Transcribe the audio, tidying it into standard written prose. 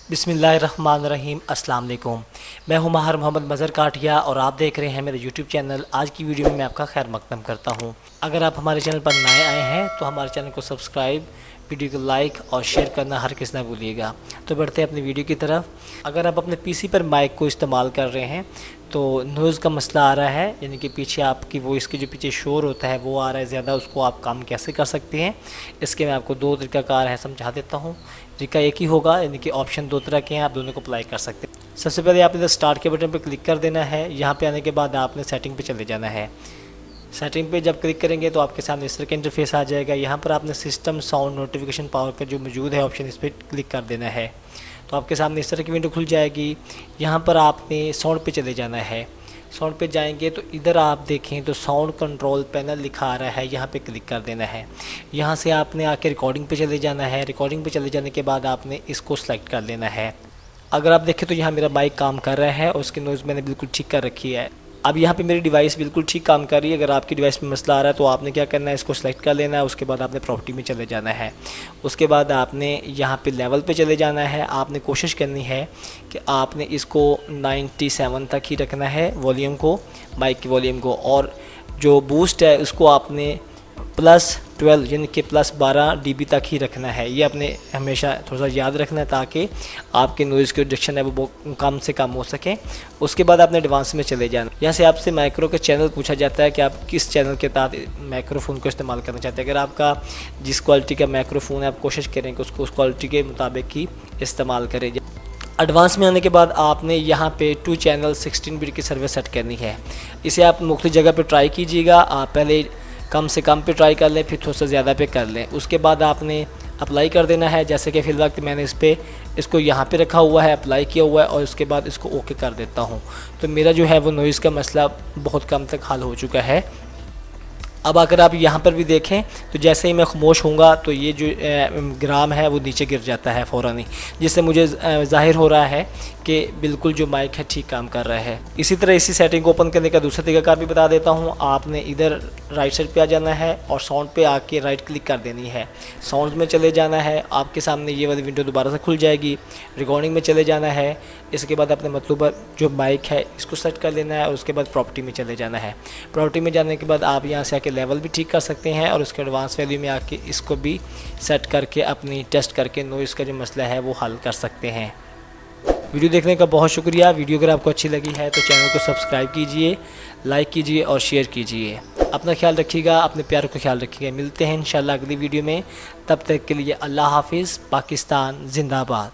बिस्मिल्लाहिर्रहमानिर्रहीम अस्सलाम वालेकुम। मैं हूं माहर मोहम्मद मज़हर काठिया और आप देख रहे हैं मेरे यूट्यूब चैनल। आज की वीडियो में मैं आपका खैर मकदम करता हूं। अगर आप हमारे चैनल पर नए आए हैं तो हमारे चैनल को सब्सक्राइब, वीडियो को लाइक और शेयर करना हर किस ना भूलिएगा। तो बढ़ते हैं अपनी वीडियो की तरफ। अगर आप अपने पीसी पर माइक को इस्तेमाल कर रहे हैं तो नॉइज़ का मसला आ रहा है, यानी कि पीछे आपकी वॉइस के जो पीछे शोर होता है वो आ रहा है ज़्यादा, उसको आप काम कैसे कर सकते हैं इसके मैं आपको दो तरीक़ाकार है समझा देता हूँ। तरीका एक ही होगा, यानी कि ऑप्शन दो तरह के हैं, आप दोनों को अप्लाई कर सकते हैं। सबसे पहले आपने इधर स्टार्ट के बटन पर क्लिक कर देना है। यहाँ पे आने के बाद आपने सेटिंग पे चले जाना है। सेटिंग पे जब क्लिक करेंगे तो आपके सामने इस तरह का इंटरफेस आ जाएगा। यहाँ पर आपने सिस्टम साउंड नोटिफिकेशन पावर का जो मौजूद है ऑप्शन, इस पर क्लिक कर देना है तो आपके सामने इस तरह की विंडो खुल जाएगी। यहाँ पर आपने साउंड पे चले जाना है। साउंड पे जाएंगे तो इधर आप देखें तो साउंड कंट्रोल पैनल लिखा आ रहा है, यहाँ पे क्लिक कर देना है। यहाँ से आपने आके रिकॉर्डिंग पे चले जाना है। रिकॉर्डिंग पे चले जाने के बाद आपने इसको सेलेक्ट कर लेना है। अगर आप देखें तो यहाँ मेरा माइक काम कर रहा है और उसकी नॉइज़ मैंने बिल्कुल ठीक कर रखी है। अब यहाँ पे मेरी डिवाइस बिल्कुल ठीक काम कर रही है। अगर आपकी डिवाइस में मसला आ रहा है तो आपने क्या करना है, इसको सेलेक्ट कर लेना है। उसके बाद आपने प्रॉपर्टी में चले जाना है। उसके बाद आपने यहाँ पे लेवल पे चले जाना है। आपने कोशिश करनी है कि आपने इसको 97 तक ही रखना है वॉल्यूम को, माइक की वॉल्यूम को, और जो बूस्ट है उसको आपने +12 यानी कि +12 dB तक ही रखना है। ये आपने हमेशा थोड़ा सा याद रखना है ताकि आपके नॉइज़ की रिडक्शन है वो कम से कम हो सके। उसके बाद आपने एडवांस में चले जाना। यहाँ से आपसे माइक्रो का चैनल पूछा जाता है कि आप किस चैनल के तहत माइक्रोफोन को इस्तेमाल करना चाहते हैं। अगर आपका जिस क्वालिटी का माइक्रोफोन है आप कोशिश करें कि उसको उस क्वालिटी के मुताबिक ही इस्तेमाल करें। एडवांस में आने के बाद आपने यहाँ पे 2 चैनल 16 बिट की सर्विस सेट करनी है। इसे आप मुख्तलिफ जगह पे ट्राई कीजिएगा। आप पहले कम से कम पे ट्राई कर लें, फिर थोड़ा सा ज़्यादा पे कर लें। उसके बाद आपने अप्लाई कर देना है। जैसे कि फ़िल वक्त मैंने इसको यहाँ पे रखा हुआ है, अप्लाई किया हुआ है, और उसके बाद इसको ओके कर देता हूँ तो मेरा जो है वो नॉइज़ का मसला बहुत कम तक हल हो चुका है। अब अगर आप यहाँ पर भी देखें तो जैसे ही मैं खामोश होऊंगा तो ये जो ग्राम है वो नीचे गिर जाता है फ़ौरन ही, जिससे मुझे ज़ाहिर हो रहा है कि बिल्कुल जो माइक है ठीक काम कर रहा है। इसी तरह इसी सेटिंग को ओपन करने का दूसरा तरीकाकार भी बता देता हूँ। आपने इधर राइट साइड पे आ जाना है और साउंड पे आके राइट क्लिक कर देनी है। साउंड में चले जाना है, आपके सामने ये वाली विंडो दोबारा से खुल जाएगी। रिकॉर्डिंग में चले जाना है। इसके बाद अपने मतलूबा जो माइक है इसको सेट कर लेना है। उसके बाद प्रॉपर्टी में चले जाना है। प्रॉपर्टी में जाने के बाद आप यहाँ से आके लेवल भी ठीक कर सकते हैं और उसके एडवांस वैल्यू में आके इसको भी सेट करके अपनी टेस्ट करके नॉइज़ का जो मसला है वो हल कर सकते हैं। वीडियो देखने का बहुत शुक्रिया। वीडियो अगर आपको अच्छी लगी है तो चैनल को सब्सक्राइब कीजिए, लाइक कीजिए और शेयर कीजिए। अपना ख्याल रखिएगा, अपने प्यार का ख्याल रखिएगा। मिलते हैं इंशाल्लाह अगली वीडियो में। तब तक के लिए अल्लाह हाफिज़। पाकिस्तान जिंदाबाद।